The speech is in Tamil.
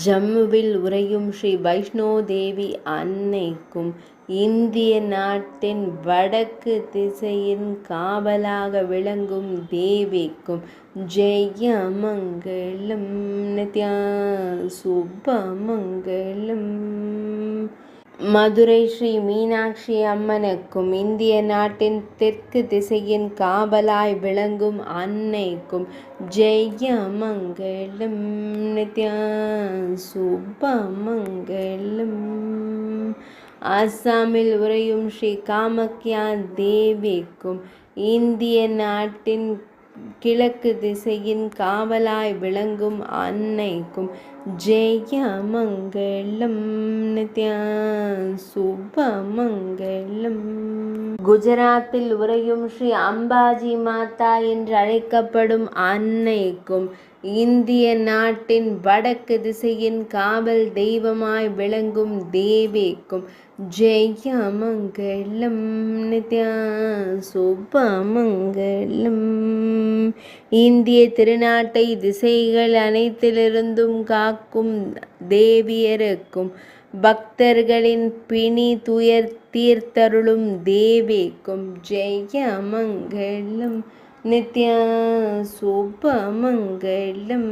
ஜம்முவில் உறையும் ஸ்ரீ வைஷ்ணோ தேவி அன்னைக்கும், இந்திய நாட்டின் வடக்கு திசையின் காவலாக விளங்கும் தேவிக்கும் ஜெயமங்கலம். நித்யா சுபமங்கலம். மதுரை ஸ்ரீ மீனாட்சி அம்மனுக்கும், இந்திய நாட்டின் தெற்கு திசையின் காவலாய் விளங்கும் அன்னைக்கும் ஜெயமங்கலம். நித்யா சுபமங்கலம். அஸ்ஸாமில் உறையும் ஸ்ரீ காமக்யா தேவிக்கும், இந்திய நாட்டின் கிழக்கு திசையின் காவலாய் விளங்கும் அன்னைக்கும் ஜெயமங்கலம். நித்யா சுபமங்கலம். குஜராத்தில் உறையும் ஸ்ரீ அம்பாஜி மாதா என்று அழைக்கப்படும் அன்னைக்கும், இந்திய நாட்டின் வடக்கு திசையின் காவல் தெய்வமாய் விளங்கும் தேவிக்கும் ஜெயமங்கலம். நித்யா சுபமங்கலம். இந்திய திருநாட்டை திசைகள் அனைத்திலிருந்தும் காக்கும் தேவியருக்கும், பக்தர்களின் பிணி துயர் தீர்த்தருளும் தேவிக்கும் ஜெயமங்கலம். நித்யா சுபமங்கலம்.